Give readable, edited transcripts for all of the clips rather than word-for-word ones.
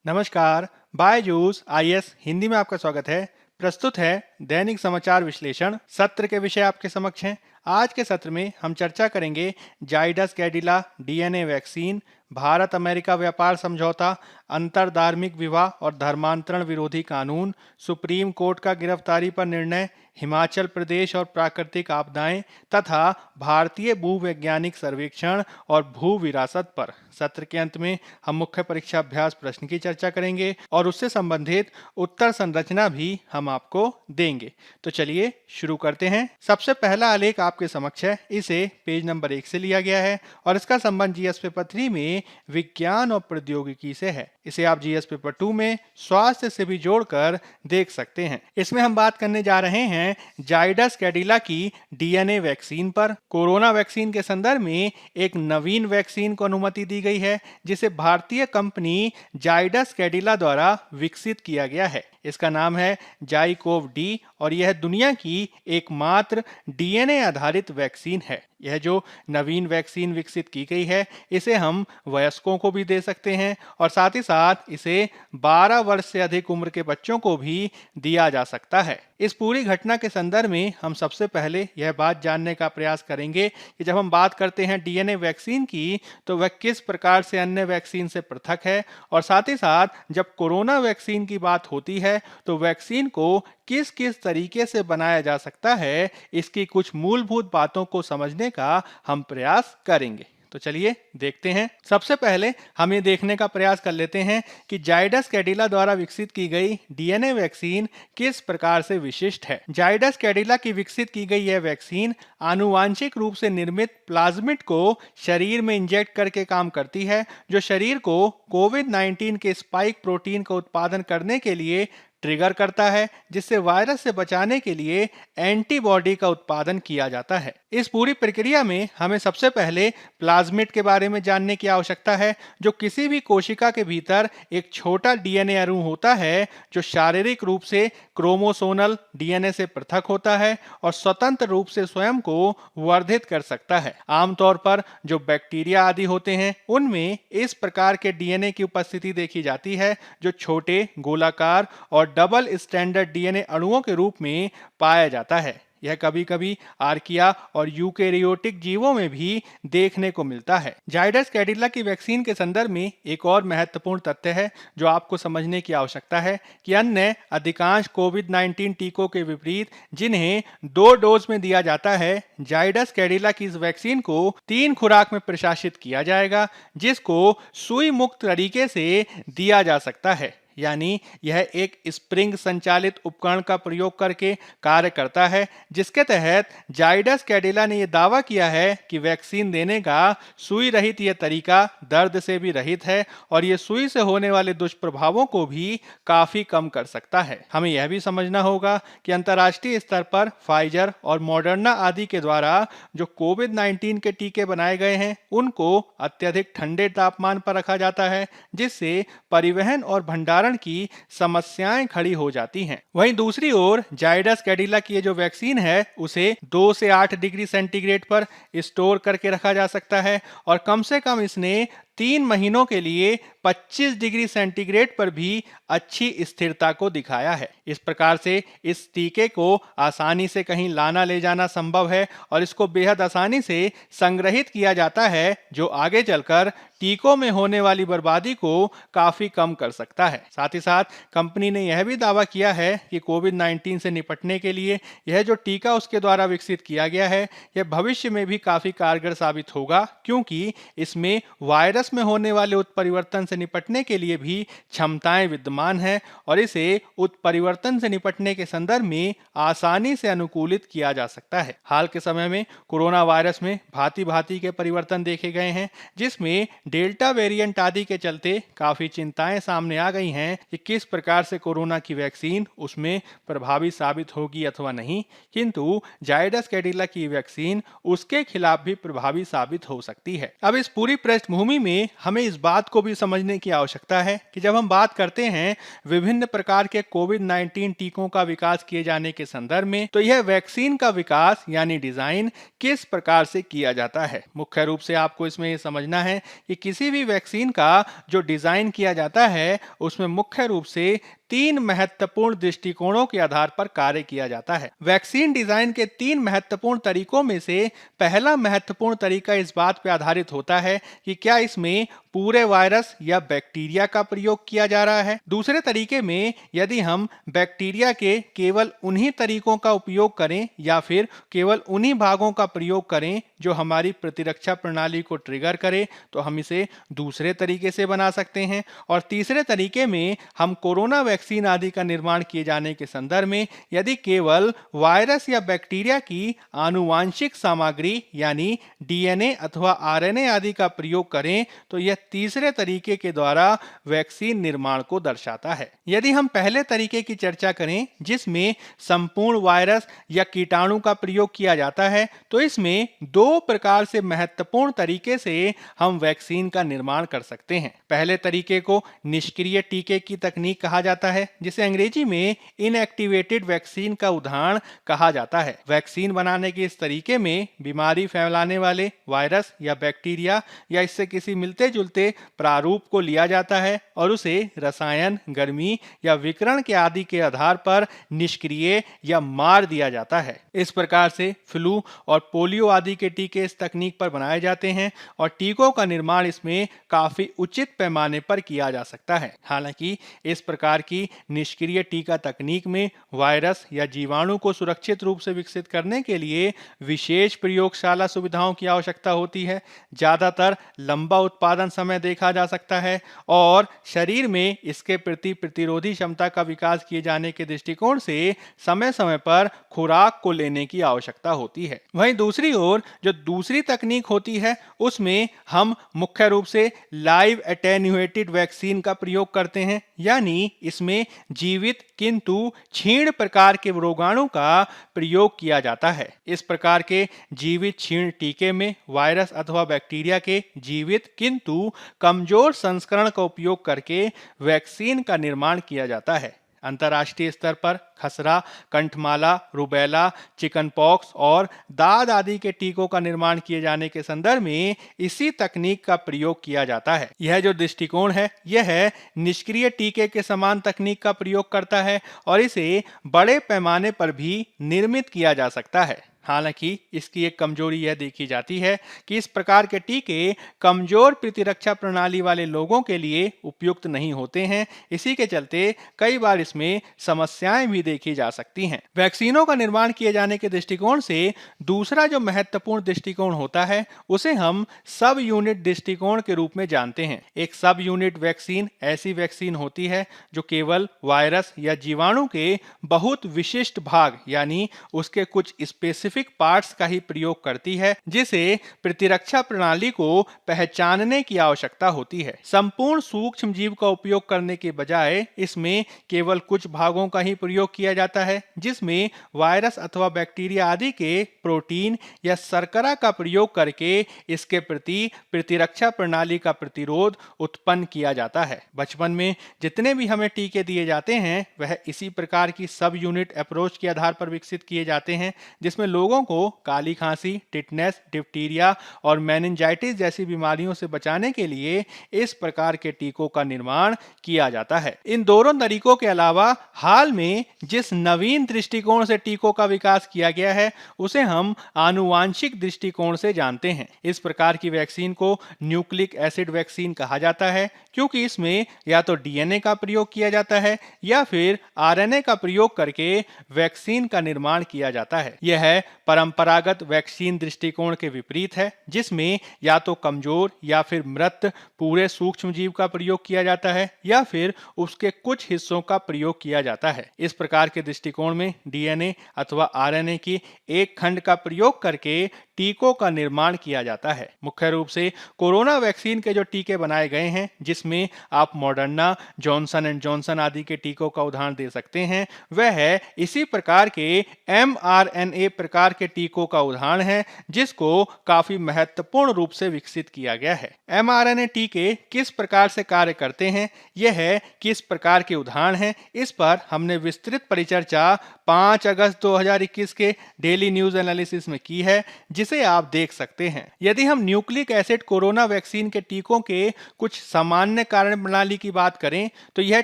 नमस्कार। बायजूस आईएएस हिंदी में आपका स्वागत है। प्रस्तुत है दैनिक समाचार विश्लेषण। सत्र के विषय आपके समक्ष हैं। आज के सत्र में हम चर्चा करेंगे Zydus Cadila DNA vaccine, Bharat America व्यापार समझौता, अंतरधार्मिक विवाह और धर्मांतरण विरोधी कानून, सुप्रीम कोर्ट का गिरफ्तारी पर निर्णय, हिमाचल प्रदेश और प्राकृतिक आपदाएं तथा भारतीय भूवैज्ञानिक सर्वेक्षण और भू विरासत पर। सत्र के अंत में हम मुख्य परीक्षा अभ्यास प्रश्न की चर्चा करेंगे और उससे संबंधित उत्तर संरचना भी हम आपको देंगे। तो चलिए शुरू करते हैं। सबसे पहला आलेख आपके समक्ष है। इसे पेज नंबर 1 से लिया गया है और इसका संबंध जीएस पेपर 3 में विज्ञान और प्रौद्योगिकी से है। इसे आप जीएस पेपर 2 में स्वास्थ्य से भी जोड़कर देख सकते हैं। इसमें हम बात करने जा रहे हैं जाइडस कैडिला की डीएनए वैक्सीन पर। कोरोना वैक्सीन के संदर्भ में एक नवीन वैक्सीन को अनुमति दी गई है जिसे भारतीय कंपनी जाइडस कैडिला द्वारा विकसित किया गया है। इसका नाम है जाइकोव डी और यह दुनिया की एकमात्र डीएनए आधारित वैक्सीन है। यह जो नवीन वैक्सीन विकसित की गई है इसे हम वयस्कों को भी दे सकते हैं और साथ ही साथ इसे 12 वर्ष से अधिक उम्र के बच्चों को भी दिया जा सकता है। इस पूरी घटना के संदर्भ में हम सबसे पहले यह बात जानने का प्रयास करेंगे कि जब हम बात करते हैं डीएनए वैक्सीन की तो वह किस प्रकार से अन्य वैक्सीन से पृथक है और साथ ही साथ जब कोरोना वैक्सीन की बात होती है तो वैक्सीन को किस किस तरीके से बनाया जा सकता है, इसकी कुछ मूलभूत बातों को समझने का हम प्रयास करेंगे। तो चलिए देखते हैं। सबसे पहले हम ये देखने का प्रयास कर लेते हैं कि जाइडस कैडिला द्वारा विकसित की गई डीएनए वैक्सीन किस प्रकार से विशिष्ट है। जाइडस कैडिला की विकसित की गई यह वैक्सीन आनुवांशिक रूप से निर्मित प्लाज्मिड को शरीर में इंजेक्ट करके काम करती है, जो शरीर को कोविड-19 के स्पाइक प्रोटीन का उत्पादन करने के लिए ट्रिगर करता है, जिससे वायरस से बचाने के लिए एंटीबॉडी का उत्पादन किया जाता है। इस पूरी प्रक्रिया में हमें सबसे पहले प्लाज्मिड के बारे में जानने की आवश्यकता है, जो किसी भी कोशिका के भीतर एक छोटा डीएनए अणु होता है जो शारीरिक रूप से क्रोमोसोमल डीएनए से पृथक होता है और स्वतंत्र रूप से स्वयं को वर्धित कर सकता है। आमतौर पर जो बैक्टीरिया आदि होते हैं उनमें इस प्रकार के डीएनए की उपस्थिति देखी जाती है, जो छोटे गोलाकार और डबल स्टैंडर्ड डीएनए अणुओं के रूप में पाया जाता है। यह कभी कभी आर्किया और यूकेरियोटिक जीवों में भी देखने को मिलता है। जाइडस कैडिला की वैक्सीन के संदर्भ में एक और महत्वपूर्ण तथ्य है जो आपको समझने की आवश्यकता है कि अन्य अधिकांश कोविड-19 टीकों के विपरीत जिन्हें 2 डोज में दिया जाता है, जाइडस कैडिला की इस वैक्सीन को 3 खुराक में प्रशासित किया जाएगा, जिसको सुई मुक्त तरीके से दिया जा सकता है। यानी यह एक स्प्रिंग संचालित उपकरण का प्रयोग करके कार्य करता है, जिसके तहत जाइडस कैडिला ने यह दावा किया है कि वैक्सीन देने का सुई रहित यह तरीका दर्द से भी रहित है और यह सुई से होने वाले दुष्प्रभावों को भी काफी कम कर सकता है। हमें यह भी समझना होगा कि अंतर्राष्ट्रीय स्तर पर फाइजर और मॉडर्ना आदि के द्वारा जो कोविड-19 के टीके बनाए गए हैं उनको अत्यधिक ठंडे तापमान पर रखा जाता है, जिससे परिवहन और भंडारण की समस्याएं खड़ी हो जाती हैं। वहीं दूसरी ओर जाइडस कैडिला की जो वैक्सीन है उसे 2 से 8 डिग्री सेंटीग्रेड पर स्टोर करके रखा जा सकता है और कम से कम इसने 3 महीनों के लिए 25 डिग्री सेंटीग्रेड पर भी अच्छी स्थिरता को दिखाया है। इस प्रकार से इस टीके को आसानी से कहीं लाना ले जाना संभव है और इसको बेहद आसानी से संग्रहित किया जाता है, जो आगे चलकर टीकों में होने वाली बर्बादी को काफी कम कर सकता है। साथ ही साथ कंपनी ने यह भी दावा किया है कि कोविड-19 से निपटने के लिए यह जो टीका उसके द्वारा विकसित किया गया है यह भविष्य में भी काफी कारगर साबित होगा, क्योंकि इसमें वायरस में होने वाले उत्परिवर्तन से निपटने के लिए भी क्षमताएं विद्यमान हैं और इसे उत्परिवर्तन से निपटने के संदर्भ में आसानी से अनुकूलित किया जा सकता है। हाल के समय में कोरोना वायरस में भांति भांति के परिवर्तन देखे गए हैं, जिसमें डेल्टा वेरिएंट आदि के चलते काफी चिंताएं सामने आ गई हैं कि किस प्रकार से कोरोना की वैक्सीन उसमें प्रभावी साबित होगी अथवा नहीं, किंतु जाइडस कैडिला की वैक्सीन उसके खिलाफ भी प्रभावी साबित हो सकती है। अब इस पूरी पृष्ठभूमि में में हमें इस बात को भी समझने की आवश्यकता है कि जब हम बात करते हैं विभिन्न प्रकार के कोविड-19 टीकों का विकास किए जाने के संदर्भ में, तो यह वैक्सीन का विकास यानी डिजाइन किस प्रकार से किया जाता है। मुख्य रूप से आपको इसमें यह समझना है कि किसी भी वैक्सीन का जो डिजाइन किया जाता है उसमें मुख्य रूप से 3 महत्वपूर्ण दृष्टिकोणों के आधार पर कार्य किया जाता है। वैक्सीन डिजाइन के 3 महत्वपूर्ण तरीकों में से पहला महत्वपूर्ण तरीका इस बात पर आधारित होता है कि क्या इसमें पूरे वायरस या बैक्टीरिया का प्रयोग किया जा रहा है। दूसरे तरीके में यदि हम बैक्टीरिया के केवल उन्हीं तरीकों का उपयोग करें या फिर केवल उन्हीं भागों का प्रयोग करें जो हमारी प्रतिरक्षा प्रणाली को ट्रिगर करे, तो हम इसे दूसरे तरीके से बना सकते हैं। और तीसरे तरीके में हम कोरोना वैक्सीन आदि का निर्माण किए जाने के संदर्भ में यदि केवल वायरस या बैक्टीरिया की आनुवांशिक सामग्री यानी डीएनए अथवा आरएनए आदि का प्रयोग करें, तो यह तीसरे तरीके के द्वारा वैक्सीन निर्माण को दर्शाता है। यदि हम पहले तरीके की चर्चा करें जिसमें संपूर्ण वायरस या कीटाणु का प्रयोग किया जाता है, तो इसमें 2 प्रकार से महत्वपूर्ण तरीके से हम वैक्सीन का निर्माण कर सकते हैं। पहले तरीके को निष्क्रिय टीके की तकनीक कहा जाता है, जिसे अंग्रेजी में इनएक्टिवेटेड वैक्सीन का उदाहरण कहा जाता है। वैक्सीन बनाने के इस तरीके में बीमारी फैलाने वाले वायरस या बैक्टीरिया या इससे किसी मिलते जुलते प्रारूप को लिया जाता है और उसे रसायन, गर्मी या विकिरण के आदि के आधार पर निष्क्रिय या मार दिया जाता है। इस प्रकार से फ्लू और पोलियो आदि के टीके इस तकनीक पर बनाए जाते हैं और टीकों का निर्माण इसमें काफी उचित पैमाने पर किया जा सकता है। हालांकि इस प्रकार की निष्क्रिय टीका तकनीक में वायरस या जीवाणु को सुरक्षित रूप से विकसित करने के लिए विशेष प्रयोगशाला सुविधाओं की आवश्यकता होती है। ज्यादातर लंबा उत्पादन समय देखा जा सकता है और शरीर में इसके प्रति प्रतिरोधी क्षमता का विकास किए जाने के दृष्टिकोण से समय समय पर खुराक को लेने की आवश्यकता होती है। वहीं दूसरी ओर जो दूसरी तकनीक होती है उसमें हम मुख्य रूप से लाइव एटेन्यूएटेड वैक्सीन का प्रयोग करते हैं, यानी इसमें जीवित किंतु क्षीण प्रकार के रोगाणु का प्रयोग किया जाता है। इस प्रकार के जीवित क्षीण टीके में वायरस अथवा बैक्टीरिया के जीवित किंतु कमजोर संस्करण का उपयोग करके वैक्सीन का निर्माण किया जाता है। अंतर्राष्ट्रीय स्तर पर खसरा, कंठमाला, रुबेला, चिकनपॉक्स और दाद आदि के टीकों का निर्माण किए जाने के संदर्भ में इसी तकनीक का प्रयोग किया जाता है। यह जो दृष्टिकोण है यह निष्क्रिय टीके के समान तकनीक का प्रयोग करता है और इसे बड़े पैमाने पर भी निर्मित किया जा सकता है। हालांकि इसकी एक कमजोरी यह देखी जाती है कि इस प्रकार के टीके कमजोर प्रतिरक्षा प्रणाली वाले लोगों के लिए उपयुक्त नहीं होते हैं। इसी के चलते कई बार इसमें समस्याएं भी देखी जा सकती हैं। वैक्सीनों का निर्माण किए जाने के दृष्टिकोण से दूसरा जो महत्वपूर्ण दृष्टिकोण होता है उसे हम सब यूनिट दृष्टिकोण के रूप में जानते हैं। एक सब यूनिट वैक्सीन ऐसी वैक्सीन होती है जो केवल वायरस या जीवाणु के बहुत विशिष्ट भाग यानी उसके कुछ स्पेसिफिक पार्ट्स का ही प्रयोग करती है, जिसे प्रतिरक्षा प्रणाली को पहचानने की आवश्यकता होती है। संपूर्ण सूक्ष्म जीव का उपयोग करने के बजाय इसमें केवल कुछ भागों का ही प्रयोग किया जाता है, जिसमें वायरस अथवा बैक्टीरिया आदि के प्रोटीन या शर्करा का प्रयोग करके इसके प्रति प्रतिरक्षा प्रणाली का प्रतिरोध उत्पन्न किया जाता है। बचपन में जितने भी हमें टीके दिए जाते हैं वह इसी प्रकार की सब यूनिट अप्रोच के आधार पर विकसित किए जाते हैं, जिसमें लोगों को काली खांसी, टिटनेस, डिप्टीरिया और मेनिंजाइटिस जैसी बीमारियों से बचाने के लिए इस प्रकार के टीकों का निर्माण किया जाता है। इन दोनों तरीकों के अलावा हाल में जिस नवीन दृष्टिकोण से टीकों का विकास किया गया है उसे हम आनुवांशिक दृष्टिकोण से जानते हैं। इस प्रकार की वैक्सीन को न्यूक्लिक एसिड वैक्सीन कहा जाता है, क्योंकि इसमें या तो डीएनए का प्रयोग किया जाता है या फिर आरएनए का प्रयोग करके वैक्सीन का निर्माण किया जाता है। यह परंपरागत वैक्सीन दृष्टिकोण के विपरीत है, जिसमें या तो कमजोर या फिर मृत पूरे सूक्ष्म जीव का प्रयोग किया जाता है या फिर उसके कुछ हिस्सों का प्रयोग किया जाता है। इस प्रकार के दृष्टिकोण में डीएनए अथवा आरएनए की एक खंड का प्रयोग करके टीकों का निर्माण किया जाता है। मुख्य रूप से कोरोना वैक्सीन के जो टीके बनाए गए हैं, जिसमें आप मॉडर्ना, जॉनसन एंड जॉनसन आदि के टीकों का उदाहरण दे सकते हैं, वह इसी प्रकार के mRNA प्रकार प्रकार के टीकों का उदाहरण है जिसको काफी महत्वपूर्ण रूप से विकसित किया गया है। mRNA टीके किस प्रकार से कार्य करते हैं, यह है किस प्रकार के उदाहरण हैं, इस पर हमने विस्तृत परिचर्चा 5 अगस्त 2021 के डेली न्यूज एनालिसिस में की है, जिसे आप देख सकते हैं। यदि हम न्यूक्लिक एसिड कोरोना वैक्सीन के टीकों के कुछ सामान्य कार्य प्रणाली की बात करें तो यह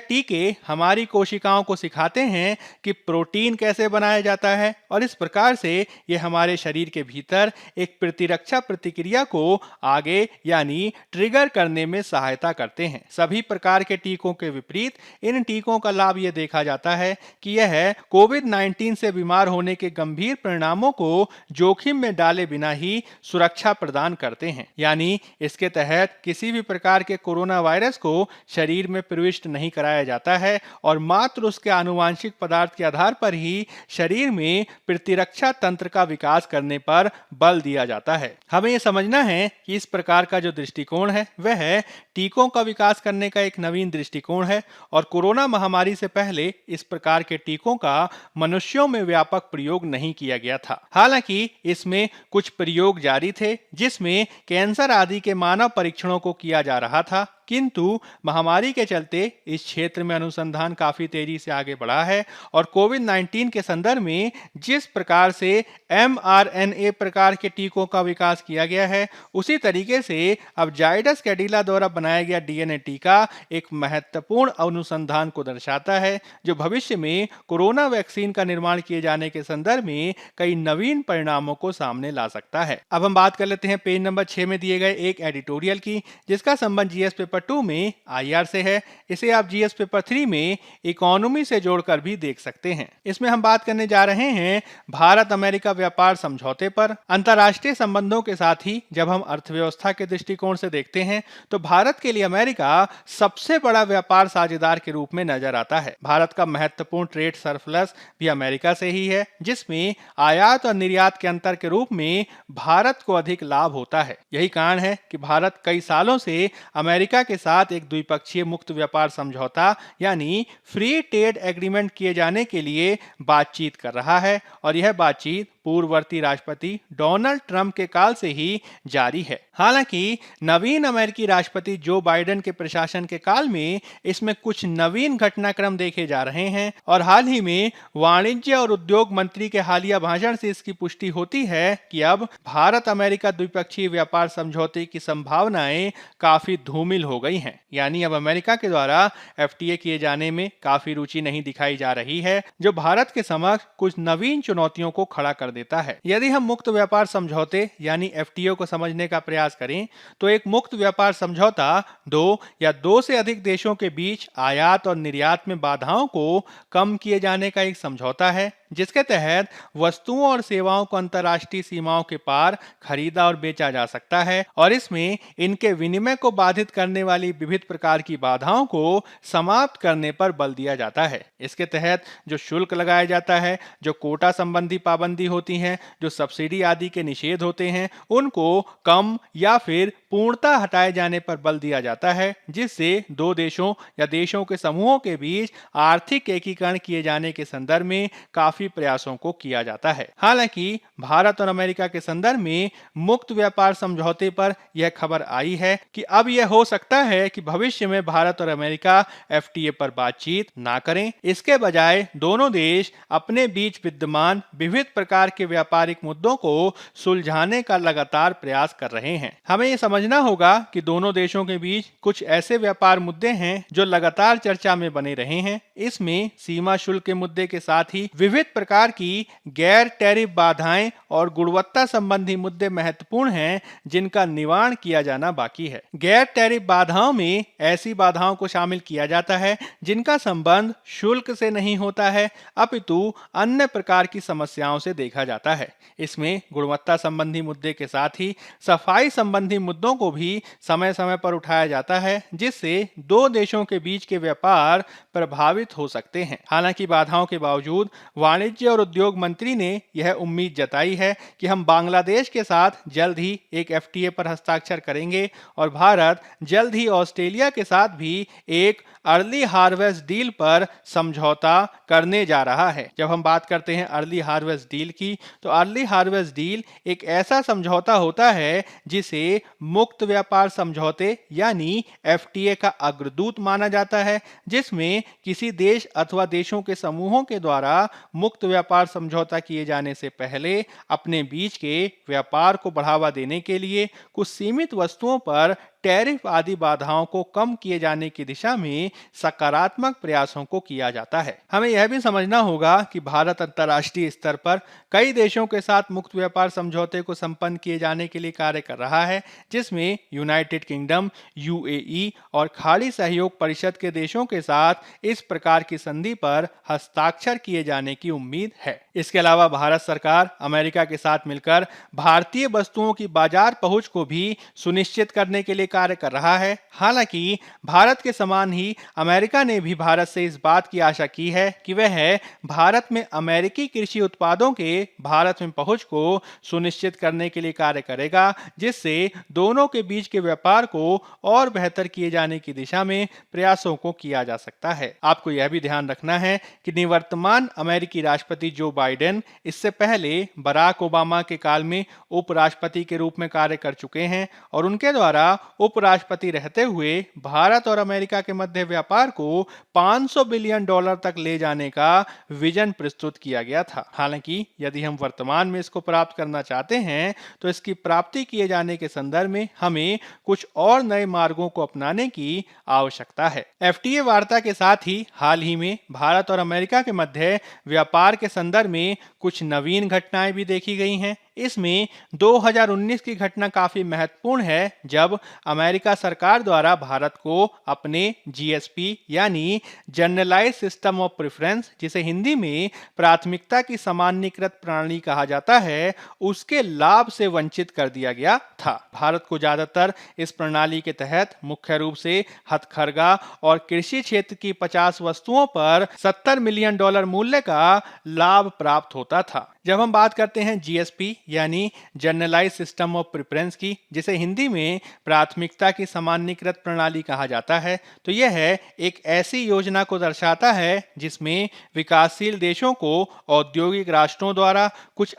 टीके हमारी कोशिकाओं को सिखाते हैं कि प्रोटीन कैसे बनाया जाता है और इस प्रकार से यह हमारे शरीर के भीतर एक प्रतिरक्षा प्रतिक्रिया को आगे यानी ट्रिगर करने में सहायता करते हैं। सभी प्रकार के टीकों के विपरीत इन टीकों का लाभ यह देखा जाता है कि यह कोविड-19 से बीमार होने के गंभीर परिणामों को जोखिम में डाले बिना ही सुरक्षा प्रदान करते हैं। यानी इसके तहत किसी भी प्रकार के कोरोना वायरस को शरीर में प्रविष्ट नहीं कराया जाता है और मात्र उसके आनुवांशिक पदार्थ के आधार पर ही शरीर में प्रतिरक्षा तंत्र का विकास करने पर बल दिया जाता है। हमें यह समझना है कि इस प्रकार का जो दृष्टिकोण है वह टीकों का विकास करने का एक नवीन दृष्टिकोण है और कोरोना महामारी से पहले इस प्रकार के टीकों का मनुष्यों में व्यापक प्रयोग नहीं किया गया था। हालांकि इसमें कुछ प्रयोग जारी थे जिसमें कैंसर आदि के मानव परीक्षणों को किया जा रहा था, किंतु महामारी के चलते इस क्षेत्र में अनुसंधान काफी तेजी से आगे बढ़ा है और कोविड-19 के संदर्भ में जिस प्रकार से mRNA प्रकार के टीकों का विकास किया गया है उसी तरीके से अब जाइडस कैडिला द्वारा बनाया गया डीएनए टीका एक महत्वपूर्ण अनुसंधान को दर्शाता है जो भविष्य में कोरोना वैक्सीन का निर्माण किए जाने के संदर्भ में कई नवीन परिणामों को सामने ला सकता है। अब हम बात कर लेते हैं पेज नंबर 6 में दिए गए एक एडिटोरियल की जिसका संबंध जीएस पेपर 2 में आईआर से है। इसे आप जीएस पेपर 3 में इकोनॉमी से जोड़कर भी देख सकते हैं। इसमें हम बात करने जा रहे हैं भारत अमेरिका व्यापार समझौते पर। अंतर्राष्ट्रीय संबंधों के साथ ही जब हम अर्थव्यवस्था के दृष्टिकोण से देखते हैं तो भारत के लिए अमेरिका सबसे बड़ा व्यापार साझेदार के रूप में नजर आता है। भारत का महत्वपूर्ण ट्रेड सरप्लस भी अमेरिका से ही है जिसमें आयात और निर्यात के अंतर के रूप में भारत को अधिक लाभ होता है। यही कारण है कि भारत कई सालों से अमेरिका के साथ एक द्विपक्षीय मुक्त व्यापार समझौता यानी फ्री ट्रेड एग्रीमेंट किए जाने के लिए बातचीत कर रहा है और यह बातचीत पूर्ववर्ती राष्ट्रपति डोनाल्ड ट्रंप के काल से ही जारी है। हालांकि नवीन अमेरिकी राष्ट्रपति जो बाइडेन के प्रशासन के काल में इसमें कुछ नवीन घटनाक्रम देखे जा रहे हैं और हाल ही में वाणिज्य और उद्योग मंत्री के हालिया भाषण से इसकी पुष्टि होती है कि अब भारत अमेरिका द्विपक्षीय व्यापार समझौते की संभावनाएं काफी धूमिल हो गई हैं। यानी अब अमेरिका के द्वारा एफटीए किए जाने में काफी रुचि नहीं दिखाई जा रही है जो भारत के समक्ष कुछ नवीन चुनौतियों को खड़ा कर देता है। यदि हम मुक्त व्यापार समझौते यानी एफटीए को समझने का प्रयास करें तो एक मुक्त व्यापार समझौता दो या दो से अधिक देशों के बीच आयात और निर्यात में बाधाओं को कम किए जाने का एक समझौता है जिसके तहत वस्तुओं और सेवाओं को अंतर्राष्ट्रीय सीमाओं के पार खरीदा और बेचा जा सकता है और इसमें इनके विनिमय को बाधित करने वाली विविध प्रकार की बाधाओं को समाप्त करने पर बल दिया जाता है। इसके तहत जो शुल्क लगाया जाता है, जो कोटा संबंधी पाबंदी होती हैं, जो सब्सिडी आदि के निषेध होते हैं, उनको कम या फिर पूर्णतः हटाए जाने पर बल दिया जाता है जिससे दो देशों या देशों के समूहों के बीच आर्थिक एकीकरण किए जाने के संदर्भ में काफी प्रयासों को किया जाता है। हालांकि भारत और अमेरिका के संदर्भ में मुक्त व्यापार समझौते पर यह खबर आई है कि अब यह हो सकता है कि भविष्य में भारत और अमेरिका एफटीए पर बातचीत ना करें। इसके बजाय दोनों देश अपने बीच विद्यमान विविध प्रकार के व्यापारिक मुद्दों को सुलझाने का लगातार प्रयास कर रहे हैं। हमें यह समझना होगा कि दोनों देशों के बीच कुछ ऐसे व्यापार मुद्दे हैं जो लगातार चर्चा में बने रहे हैं। इसमें सीमा शुल्क के मुद्दे के साथ ही विविध प्रकार की गैर टैरिफ बाधाएं और गुणवत्ता संबंधी मुद्दे महत्वपूर्ण हैं जिनका निवारण किया जाना बाकी है। गैर टैरिफ बाधाओं में ऐसी बाधाओं को शामिल किया जाता है जिनका संबंध शुल्क से नहीं होता है अपितु अन्य प्रकार की समस्याओं से देखा जाता है। इसमें गुणवत्ता संबंधी मुद्दे के साथ ही सफाई संबंधी मुद्दों को भी समय समय पर उठाया जाता है जिससे दो देशों के बीच के व्यापार प्रभावित हो सकते हैं। हालांकि बाधाओं के बावजूद वाणिज्य और उद्योग मंत्री ने यह उम्मीद जताई है कि हम बांग्लादेश के साथ जल्द ही एक एफटीए पर हस्ताक्षर करेंगे और भारत जल्द ही ऑस्ट्रेलिया के साथ भी एक अर्ली हार्वेस्ट डील पर समझौता करने जा रहा है। जब हम बात करते हैं अर्ली हार्वेस्ट डील की, तो अर्ली हार्वेस्ट डील एक ऐसा समझौता होता है जिसे मुक्त व्यापार समझौते यानी एफटीए का अग्रदूत माना जाता है, जिसमें किसी देश अथवा देशों के समूहों के द्वारा मुक्त व्यापार समझौता किए जाने से पहले अपने बीच के व्यापार को बढ़ावा देने के लिए कुछ सीमित वस्तुओं पर टैरिफ आदि बाधाओं को कम किए जाने की दिशा में सकारात्मक प्रयासों को किया जाता है। हमें यह भी समझना होगा कि भारत अंतर्राष्ट्रीय स्तर पर कई देशों के साथ मुक्त व्यापार समझौते को संपन्न किए जाने के लिए कार्य कर रहा है, जिसमें यूनाइटेड किंगडम, यूएई और खाड़ी सहयोग परिषद के देशों के साथ इस प्रकार की संधि पर हस्ताक्षर किए जाने की उम्मीद है। इसके अलावा भारत सरकार अमेरिका के साथ मिलकर भारतीय वस्तुओं की बाजार पहुंच को भी सुनिश्चित करने के लिए कार्य कर रहा है। हालांकि भारत के समान ही अमेरिका ने भी भारत से इस बात की आशा की है कि वह भारत में अमेरिकी कृषि उत्पादों के भारत में पहुंच को सुनिश्चित करने के लिए कार्य करेगा, जिससे दोनों के बीच के व्यापार को और बेहतर किए जाने की दिशा में प्रयासों को किया जा सकता है। आपको यह भी ध्यान रखना है कि निवर्तमान अमेरिकी राष्ट्रपति जो बाइडेन इससे पहले बराक ओबामा के काल में उपराष्ट्रपति के रूप में कार्य कर चुके हैं और उनके द्वारा उपराष्ट्रपति रहते हुए भारत और अमेरिका के मध्य व्यापार को 500 बिलियन डॉलर तक ले जाने का विजन प्रस्तुत किया गया था। हालांकि यदि हम वर्तमान में इसको प्राप्त करना चाहते हैं तो इसकी प्राप्ति किए जाने के संदर्भ में हमें कुछ और नए मार्गों को अपनाने की आवश्यकता है। एफटीए वार्ता के साथ ही हाल ही में भारत और अमेरिका के मध्य व्यापार के संदर्भ में कुछ नवीन घटनाएं भी देखी गई हैं। इसमें 2019 की घटना काफी महत्वपूर्ण है, जब अमेरिका सरकार द्वारा भारत को अपने जीएसपी यानी जनरलाइज सिस्टम ऑफ प्रेफरेंस, जिसे हिंदी में प्राथमिकता की सामान्यीकृत प्रणाली कहा जाता है, उसके लाभ से वंचित कर दिया गया था। भारत को ज्यादातर इस प्रणाली के तहत मुख्य रूप से हथकरघा और कृषि क्षेत्र की 50 वस्तुओं पर $70 मिलियन मूल्य का लाभ प्राप्त होता था। जब हम बात करते हैं जीएसपी यानी जनरलाइज सिस्टम ऑफ प्रेफरेंस की, जिसे हिंदी में प्राथमिकता की सामान्यीकृत प्रणाली कहा जाता है, तो यह एक ऐसी योजना को दर्शाता है जिसमें विकासशील देशों को औद्योगिक राष्ट्रों द्वारा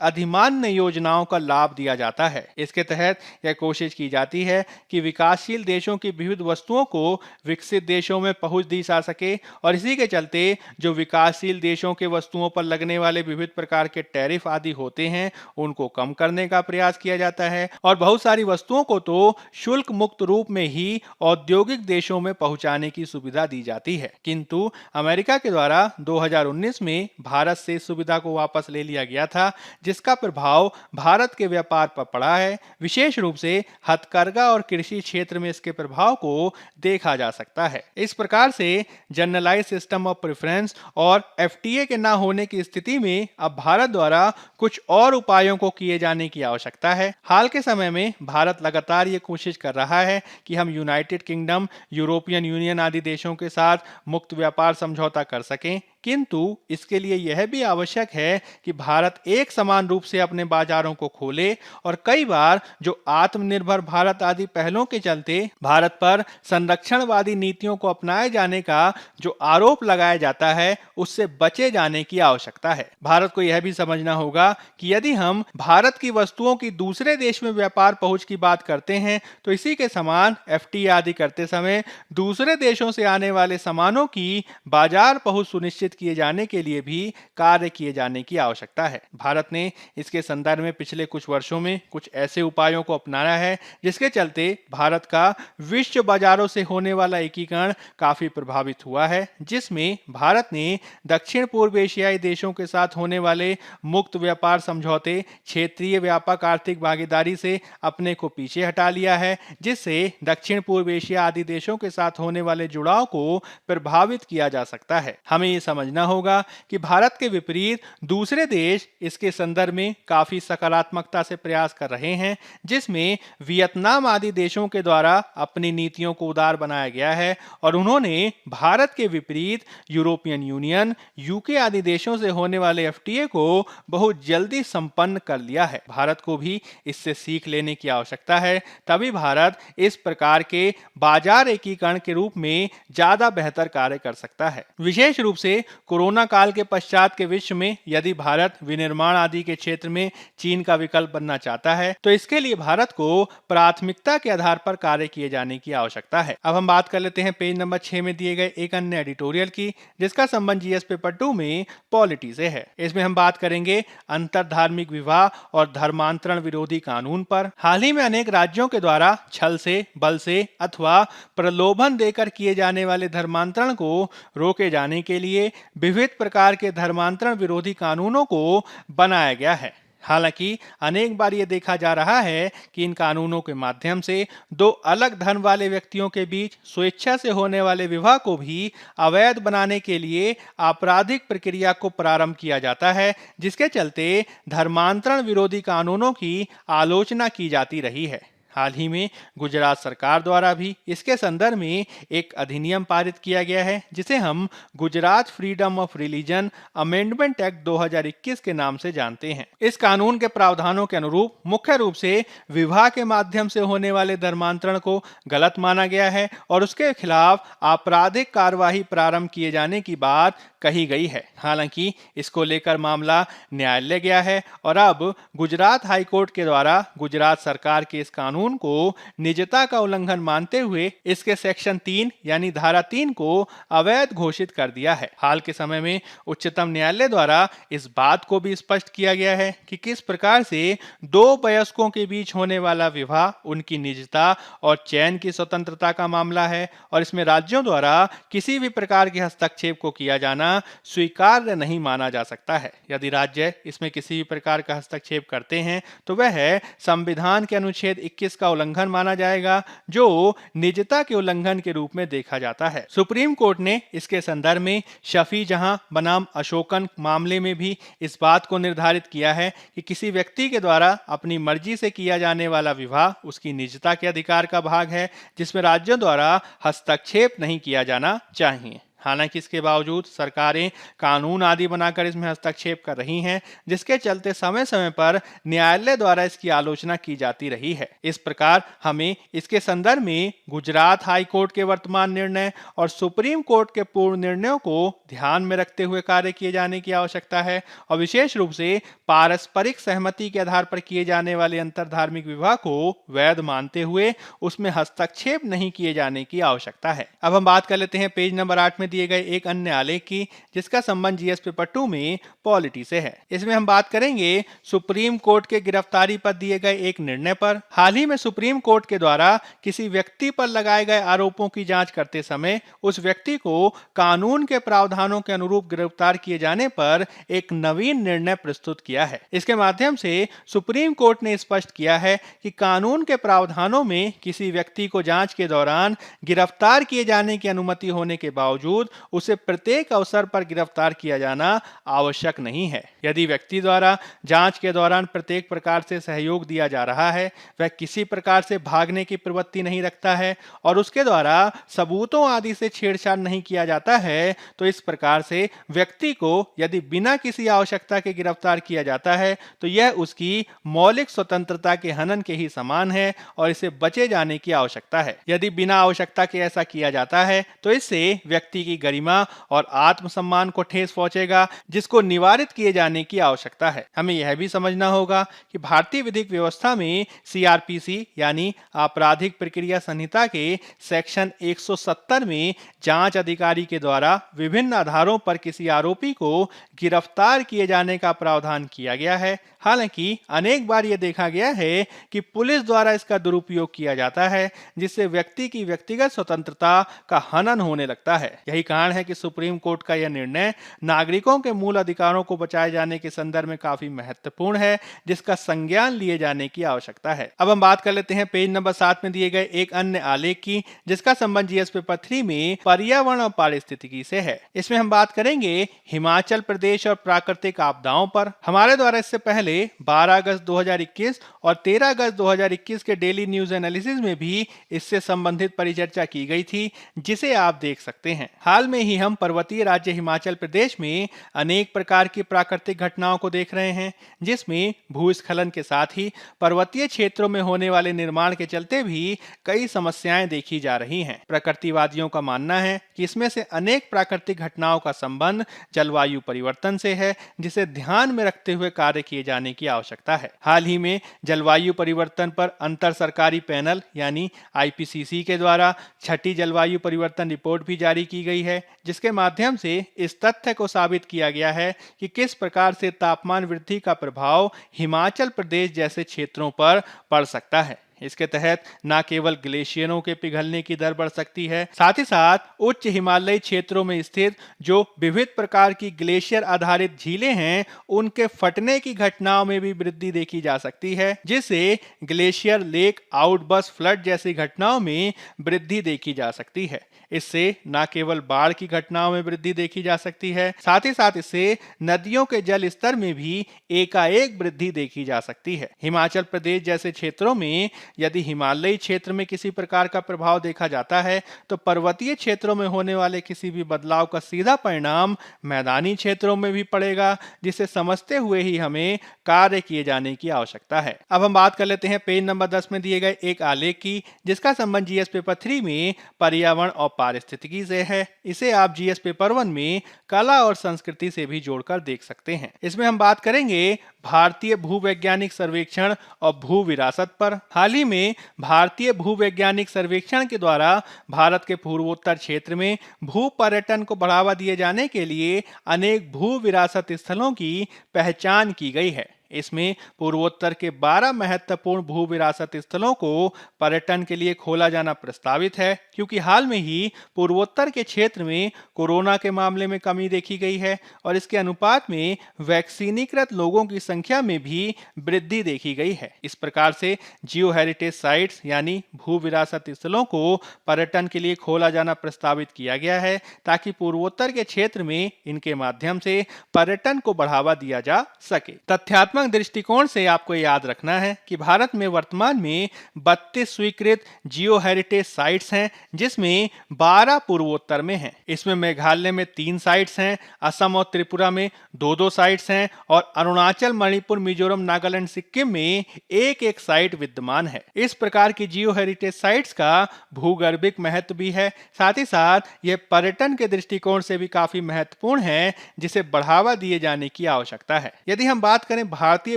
अधिमान्य अधिमान्य योजनाओं का लाभ दिया जाता है। इसके तहत यह कोशिश की जाती है कि विकासशील देशों की विविध वस्तुओं को विकसित देशों में पहुंच दी जा सके और इसी के चलते जो विकासशील देशों के वस्तुओं पर लगने वाले विविध प्रकार के टैरिफ आदि होते हैं उनको कम करने का प्रयास किया जाता है और बहुत सारी वस्तुओं को तो शुल्क मुक्त रूप में ही औद्योगिक देशों में पहुंचाने की सुविधा दी जाती है। किंतु अमेरिका के द्वारा 2019 में भारत से इस सुविधा को वापस ले लिया गया था, जिसका प्रभाव भारत के व्यापार पर पड़ा है। विशेष रूप से हथकरघा और कृषि क्षेत्र में इसके प्रभाव को देखा जा सकता है। इस प्रकार से जनरलाइज सिस्टम ऑफ प्रेफरेंस और एफटीए के ना होने की स्थिति में अब भारत द्वारा कुछ और उपायों को किए जाने की आवश्यकता है। हाल के समय में भारत लगातार ये कोशिश कर रहा है कि हम यूनाइटेड किंगडम, यूरोपियन यूनियन आदि देशों के साथ मुक्त व्यापार समझौता कर सकें, किंतु इसके लिए यह भी आवश्यक है कि भारत एक समान रूप से अपने बाजारों को खोले और कई बार जो आत्मनिर्भर भारत आदि पहलों के चलते भारत पर संरक्षणवादी नीतियों को अपनाए जाने का जो आरोप लगाया जाता है उससे बचे जाने की आवश्यकता है। भारत को यह भी समझना होगा कि यदि हम भारत की वस्तुओं की दूसरे देश में व्यापार पहुंच की बात करते हैं तो इसी के समान एफटीए आदि करते समय दूसरे देशों से आने वाले सामानों की बाजार पहुंच सुनिश्चित किए जाने के लिए भी कार्य किए जाने की आवश्यकता है। भारत ने इसके संदर्भ में पिछले कुछ वर्षों में कुछ ऐसे उपायों को अपनाया है जिसके चलते भारत का विश्व बाजारों से होने वाला एकीकरण काफी प्रभावित हुआ है, जिसमें भारत ने दक्षिण पूर्व एशियाई देशों के साथ होने वाले मुक्त व्यापार समझौते क्षेत्रीय व्यापक आर्थिक भागीदारी से अपने को पीछे हटा लिया है, जिससे दक्षिण पूर्व एशिया आदि देशों के साथ होने वाले जुड़ाव को प्रभावित किया जा सकता है। हमें ये समझना होगा कि भारत के विपरीत दूसरे देश इसके संदर्भ में काफी सकारात्मकता से प्रयास कर रहे हैं, जिसमें वियतनाम आदि देशों के द्वारा अपनी नीतियों को उदार बनाया गया है और उन्होंने भारत के विपरीत यूरोपियन यूनियन, यूके आदि देशों से होने वाले एफटीए को बहुत जल्दी संपन्न कर लिया है। भारत को भी इससे सीख लेने की आवश्यकता है, तभी भारत इस प्रकार के बाजार एकीकरण के रूप में ज्यादा बेहतर कार्य कर सकता है। विशेष रूप से कोरोना काल के पश्चात के विश्व में यदि भारत विनिर्माण आदि के क्षेत्र में चीन का विकल्प बनना चाहता है तो इसके लिए भारत को प्राथमिकता के आधार पर कार्य किए जाने की आवश्यकता है। अब हम बात कर लेते हैं पेज नंबर 6 में दिए गए एक अन्य एडिटोरियल की, जिसका संबंध जीएस पेपर 2 में पॉलिटी से है। इसमें हम बात करेंगे अंतर धार्मिक विवाह और धर्मांतरण विरोधी कानून पर। हाल ही में अनेक राज्यों के द्वारा छल से, बल से अथवा प्रलोभन देकर किए जाने वाले धर्मांतरण को रोके जाने के लिए विविध प्रकार के धर्मांतरण विरोधी कानूनों को बनाया गया है। हालांकि अनेक बार यह देखा जा रहा है कि इन कानूनों के माध्यम से दो अलग धर्म वाले व्यक्तियों के बीच स्वेच्छा से होने वाले विवाह को भी अवैध बनाने के लिए आपराधिक प्रक्रिया को प्रारंभ किया जाता है, जिसके चलते धर्मांतरण विरोधी कानूनों की आलोचना की जाती रही है। हाल ही में गुजरात सरकार द्वारा भी इसके संदर्भ में एक अधिनियम पारित किया गया है, जिसे हम Gujarat freedom of religion amendment act 2021 के नाम से जानते हैं। इस कानून के प्रावधानों के अनुरूप मुख्य रूप से विवाह के माध्यम से होने वाले धर्मांतरण को गलत माना गया है और उसके खिलाफ आपराधिक कार्यवाही प्रारंभ किए जाने की बात कही गई है। हालांकि इसको लेकर मामला न्यायालय गया है और अब गुजरात हाईकोर्ट के द्वारा गुजरात सरकार के इस कानून को निजता का उल्लंघन मानते हुए इसके सेक्शन 3 यानी धारा 3 को अवैध घोषित कर दिया है। हाल के समय में उच्चतम न्यायालय द्वारा इस बात को भी स्पष्ट किया गया है कि किस प्रकार से दो वयस्कों के बीच होने वाला विवाह उनकी निजता और चयन की स्वतंत्रता का मामला है और इसमें राज्यों द्वारा किसी भी प्रकार के हस्तक्षेप को किया जाना स्वीकार्य नहीं माना जा सकता है। यदि राज्य इसमें किसी भी प्रकार का हस्तक्षेप करते हैं तो वह संविधान के अनुच्छेद 21 का उल्लंघन माना जाएगा, जो निजता के उल्लंघन के रूप में देखा जाता है। सुप्रीम कोर्ट ने इसके संदर्भ में शफी जहां बनाम अशोकन मामले में भी इस बात को निर्धारित किया है कि किसी व्यक्ति के द्वारा अपनी मर्जी से किया जाने वाला विवाह उसकी निजता के अधिकार का भाग है, जिसमें राज्यों द्वारा हस्तक्षेप नहीं किया जाना चाहिए। हालांकि इसके बावजूद सरकारें कानून आदि बनाकर इसमें हस्तक्षेप कर रही हैं, जिसके चलते समय समय पर न्यायालय द्वारा इसकी आलोचना की जाती रही है। इस प्रकार हमें इसके संदर्भ में गुजरात हाई कोर्ट के वर्तमान निर्णय और सुप्रीम कोर्ट के पूर्व निर्णयों को ध्यान में रखते हुए कार्य किए जाने की आवश्यकता है और विशेष रूप से पारस्परिक सहमति के आधार पर किए जाने वाले अंतर धार्मिक विवाह को वैध मानते हुए उसमें हस्तक्षेप नहीं किए जाने की आवश्यकता है। अब हम बात कर लेते हैं पेज नंबर 8 में दिए गए एक अन्य आलेख की, जिसका संबंध जीएस पेपर 2 में पॉलिटी से है। इसमें हम बात करेंगे सुप्रीम कोर्ट के गिरफ्तारी पर दिए गए एक निर्णय पर। हाल ही में सुप्रीम कोर्ट के द्वारा किसी व्यक्ति पर लगाए गए आरोपों की जांच करते समय उस व्यक्ति को कानून के प्रावधानों के अनुरूप गिरफ्तार किए जाने पर एक नवीन निर्णय प्रस्तुत किया है। इसके माध्यम से सुप्रीम कोर्ट ने स्पष्ट किया है कि कानून के प्रावधानों में किसी व्यक्ति को जांच के दौरान गिरफ्तार किए जाने की अनुमति होने के बावजूद उसे प्रत्येक अवसर पर गिरफ्तार किया जाना आवश्यक नहीं है। यदि व्यक्ति द्वारा जांच के दौरान प्रत्येक प्रकार से सहयोग दिया जा रहा है, वह किसी प्रकार से भागने की प्रवृत्ति नहीं रखता है और उसके द्वारा सबूतों आदि से छेड़छाड़ नहीं किया जाता है, तो इस प्रकार से व्यक्ति को यदि बिना किसी आवश्यकता के गिरफ्तार किया जाता है तो यह उसकी मौलिक स्वतंत्रता के हनन के ही समान है और इसे बचे जाने की आवश्यकता है। यदि बिना आवश्यकता के ऐसा किया जाता है तो इससे व्यक्ति की गरिमा और आत्मसम्मान को ठेस पहुंचेगा, जिसको निवारित किए जाने की आवश्यकता है। हमें यह भी समझना होगा कि भारतीय विधिक व्यवस्था में सीआरपीसी यानी आपराधिक प्रक्रिया संहिता के सेक्शन 170 में जांच अधिकारी के द्वारा विभिन्न आधारों पर किसी आरोपी को गिरफ्तार किए जाने का प्रावधान किया गया है। हालांकि अनेक बार यह देखा गया है कि पुलिस द्वारा इसका दुरुपयोग किया जाता है, जिससे व्यक्ति की व्यक्तिगत स्वतंत्रता का हनन होने लगता है। यही यही कारण है कि सुप्रीम कोर्ट का यह निर्णय नागरिकों के मूल अधिकारों को बचाए जाने के संदर्भ में काफी महत्वपूर्ण है, जिसका संज्ञान लिए जाने की आवश्यकता है। अब हम बात कर लेते हैं पेज नंबर 7 में दिए गए एक अन्य आलेख की, जिसका संबंध जीएस पेपर 3 में पर्यावरण और पारिस्थितिकी से है। इसमें हम बात करेंगे हिमाचल प्रदेश और प्राकृतिक आपदाओं पर। हमारे द्वारा इससे पहले 12 अगस्त 2021 और 13 अगस्त 2021 के डेली न्यूज एनालिसिस में भी इससे संबंधित परिचर्चा की गई थी, जिसे आप देख सकते हैं। हाल में ही हम पर्वतीय राज्य हिमाचल प्रदेश में अनेक प्रकार की प्राकृतिक घटनाओं को देख रहे हैं, जिसमें भूस्खलन के साथ ही पर्वतीय क्षेत्रों में होने वाले निर्माण के चलते भी कई समस्याएं देखी जा रही हैं। प्रकृतिवादियों का मानना है कि इसमें से अनेक प्राकृतिक घटनाओं का संबंध जलवायु परिवर्तन से है, जिसे ध्यान में रखते हुए कार्य किए जाने की आवश्यकता है। हाल ही में जलवायु परिवर्तन पर अंतर सरकारी पैनल यानी आईपीसीसी के द्वारा छठी जलवायु परिवर्तन रिपोर्ट भी जारी की गई है, जिसके माध्यम से इस तथ्य को साबित किया गया है कि किस प्रकार से तापमान वृद्धि का प्रभाव हिमाचल प्रदेश जैसे क्षेत्रों पर पड़ सकता है। इसके तहत न केवल ग्लेशियरों के पिघलने की दर बढ़ सकती है, साथ ही साथ उच्च हिमालयी क्षेत्रों में स्थित जो विविध प्रकार की ग्लेशियर आधारित झीलें हैं, उनके फटने की घटनाओं में भी वृद्धि देखी जा सकती है, जिससे ग्लेशियर लेक आउटबर्स्ट फ्लड जैसी घटनाओं में वृद्धि देखी जा सकती है। इससे न केवल बाढ़ की घटनाओं में वृद्धि देखी जा सकती है, साथ ही साथ इससे नदियों के जल स्तर में भी एकाएक वृद्धि देखी जा सकती है। हिमाचल प्रदेश जैसे क्षेत्रों में यदि हिमालयी क्षेत्र में किसी प्रकार का प्रभाव देखा जाता है, तो पर्वतीय क्षेत्रों में होने वाले किसी भी बदलाव का सीधा परिणाम मैदानी क्षेत्रों में भी पड़ेगा, जिसे समझते हुए ही हमें कार्य किए जाने की आवश्यकता है। अब हम बात कर लेते हैं पेज नंबर 10 में दिए गए एक आलेख की, जिसका संबंध जीएस पेपर 3 में पर्यावरण और पारिस्थितिकी से है। इसे आप जीएस पेपर 1 में कला और संस्कृति से भी जोड़कर देख सकते हैं। इसमें हम बात करेंगे भारतीय भूवैज्ञानिक सर्वेक्षण और भू विरासत पर। हाल ही में भारतीय भूवैज्ञानिक सर्वेक्षण के द्वारा भारत के पूर्वोत्तर क्षेत्र में भू पर्यटन को बढ़ावा दिए जाने के लिए अनेक भू विरासत स्थलों की पहचान की गई है। इसमें पूर्वोत्तर के 12 महत्वपूर्ण भू विरासत स्थलों को पर्यटन के लिए खोला जाना प्रस्तावित है, क्योंकि हाल में ही पूर्वोत्तर के क्षेत्र में कोरोना के मामले में कमी देखी गई है और इसके अनुपात में वैक्सीनीकृत लोगों की संख्या में भी वृद्धि देखी गई है। इस प्रकार से जियो हेरिटेज साइट्स यानी भू विरासत स्थलों को पर्यटन के लिए खोला जाना प्रस्तावित किया गया है, ताकि पूर्वोत्तर के क्षेत्र में इनके माध्यम से पर्यटन को बढ़ावा दिया जा सके। तथ्यात्मक दृष्टिकोण से आपको याद रखना है कि भारत में वर्तमान में 32 स्वीकृत जियो हेरिटेज साइट्स हैं, जिसमें 12 पूर्वोत्तर में हैं। इसमें मेघालय में 3 साइट्स हैं, असम और त्रिपुरा में 2-2 साइट्स हैं और अरुणाचल, मणिपुर, मिजोरम, नागालैंड, सिक्किम में एक साइट विद्यमान है। इस प्रकार की जियो हेरिटेज साइट्स का भूगर्भिक महत्व भी है, साथ ही साथ यह पर्यटन के दृष्टिकोण से भी काफी महत्वपूर्ण है, जिसे बढ़ावा दिए जाने की आवश्यकता है। यदि हम बात करें भारतीय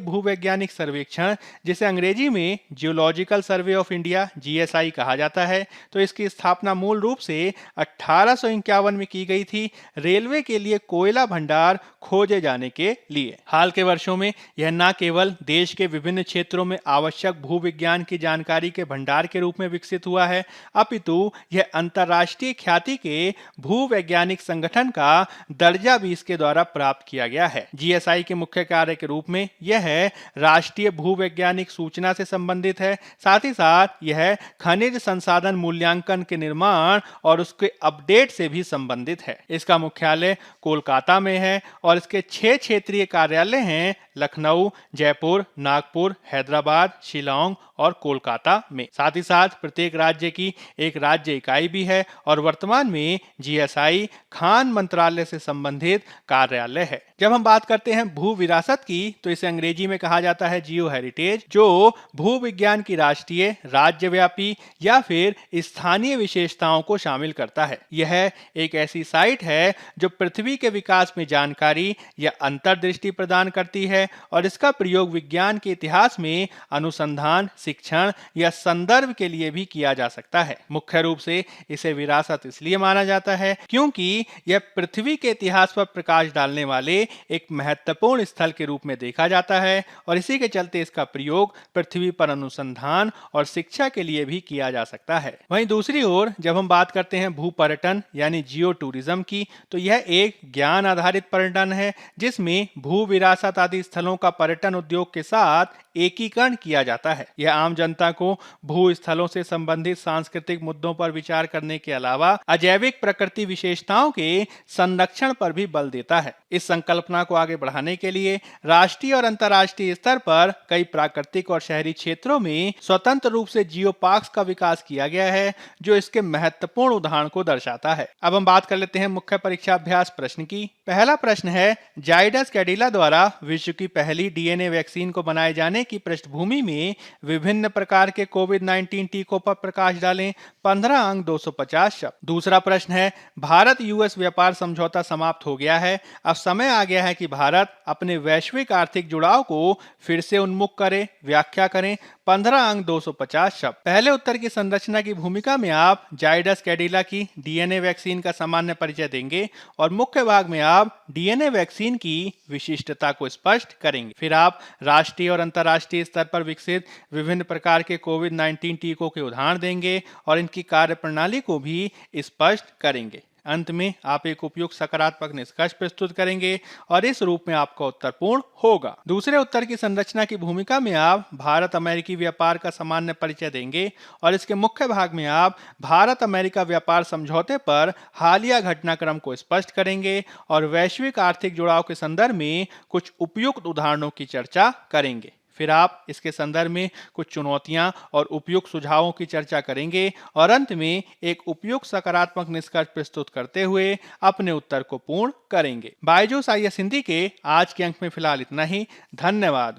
भूवैज्ञानिक सर्वेक्षण, जिसे अंग्रेजी में geological survey of India GSI कहा जाता है, तो इसकी स्थापना मूल रूप से 1851 में की गई थी, रेलवे के लिए कोयला भंडार खोजे जाने के लिए। हाल के वर्षों में यह न केवल देश के विभिन्न क्षेत्रों में आवश्यक भूविज्ञान की जानकारी के भंडार के रूप में विकसित हुआ है, अपितु यह अंतर्राष्ट्रीय ख्याति के भूवैज्ञानिक संगठन का दर्जा भी इसके द्वारा प्राप्त किया गया है। जीएसआई के मुख्य कार्य के रूप में यह राष्ट्रीय भूवैज्ञानिक सूचना से संबंधित है, साथ ही साथ यह खनिज संसाधन मूल्यांकन के निर्माण और उसके अपडेट से भी संबंधित है। इसका मुख्यालय कोलकाता में है और इसके 6 क्षेत्रीय कार्यालय हैं, लखनऊ, जयपुर, नागपुर, हैदराबाद, शिलांग और कोलकाता में। साथ ही साथ प्रत्येक राज्य की एक राज्य इकाई भी है और वर्तमान में जीएसआई खान मंत्रालय से संबंधित कार्यालय है। जब हम बात करते हैं भू विरासत की, तो इसे अंग्रेजी में कहा जाता है जियो हेरिटेज, जो भू विज्ञान की राष्ट्रीय, राज्यव्यापी या फिर स्थानीय विशेषताओं को शामिल करता है। यह एक ऐसी साइट है जो पृथ्वी के विकास में जानकारी या अंतर्दृष्टि प्रदान करती है और इसका प्रयोग विज्ञान के इतिहास में अनुसंधान, शिक्षण या संदर्भ के लिए भी किया जा सकता है। मुख्य रूप से इसे विरासत इसलिए माना जाता है क्योंकि यह पृथ्वी के इतिहास पर प्रकाश डालने वाले एक महत्वपूर्ण स्थल के रूप में देखा जाता है और इसी के चलते इसका प्रयोग पृथ्वी पर अनुसंधान और शिक्षा के लिए भी किया जा सकता है। वहीं दूसरी ओर जब हम बात करते हैं भू पर्यटन यानी जियो टूरिज्म की, तो यह एक ज्ञान आधारित पर्यटन है जिसमें भू विरासत आदि स्थलों का पर्यटन उद्योग के साथ एकीकरण किया जाता है। यह आम जनता को भू स्थलों से संबंधित सांस्कृतिक मुद्दों पर विचार करने के अलावा अजैविक प्रकृति विशेषताओं के संरक्षण पर भी बल देता है। इस संकल्पना को आगे बढ़ाने के लिए राष्ट्रीय और अंतर्राष्ट्रीय स्तर पर कई प्राकृतिक और शहरी क्षेत्रों में स्वतंत्र रूप से जियो पार्क्स का विकास किया गया है, जो इसके महत्वपूर्ण उदाहरण को दर्शाता है। अब हम बात कर लेते हैं मुख्य परीक्षा अभ्यास प्रश्न की। पहला प्रश्न है, जाइडस कैडिला द्वारा विश्व की पहली डीएनए वैक्सीन को बनाए जाने की पृष्ठभूमि में विभिन्न प्रकार के कोविड-19 टीकों पर प्रकाश डालें। 15 अंक 250 शब्द। दूसरा प्रश्न है, भारत यूएस व्यापार समझौता समाप्त हो गया है, अब समय आ गया है कि भारत अपने वैश्विक आर्थिक जुड़ाव को फिर से उन्मुख करे, व्याख्या करें। 15 अंक 250 शब्द। पहले उत्तर की संरचना की भूमिका में आप जाइडस कैडिला की डीएनए वैक्सीन का सामान्य परिचय देंगे और मुख्य भाग में आप डीएनए वैक्सीन की विशिष्टता को स्पष्ट करेंगे। फिर आप राष्ट्रीय और अंतर्राष्ट्रीय स्तर पर विकसित विभिन्न प्रकार के कोविड-19 टीकों के उदाहरण देंगे और इनकी कार्यप्रणाली को भी स्पष्ट करेंगे। अंत में आप एक उपयुक्त सकारात्मक निष्कर्ष प्रस्तुत करेंगे और इस रूप में आपका उत्तर पूर्ण होगा। दूसरे उत्तर की संरचना की भूमिका में आप भारत अमेरिकी व्यापार का सामान्य परिचय देंगे और इसके मुख्य भाग में आप भारत अमेरिका व्यापार समझौते पर हालिया घटनाक्रम को स्पष्ट करेंगे और वैश्विक आर्थिक जुड़ाव के संदर्भ में कुछ उपयुक्त उदाहरणों की चर्चा करेंगे। फिर आप इसके संदर्भ में कुछ चुनौतियां और उपयुक्त सुझावों की चर्चा करेंगे और अंत में एक उपयुक्त सकारात्मक निष्कर्ष प्रस्तुत करते हुए अपने उत्तर को पूर्ण करेंगे। बायजूस आईएएस हिंदी के आज के अंक में फिलहाल इतना ही। धन्यवाद।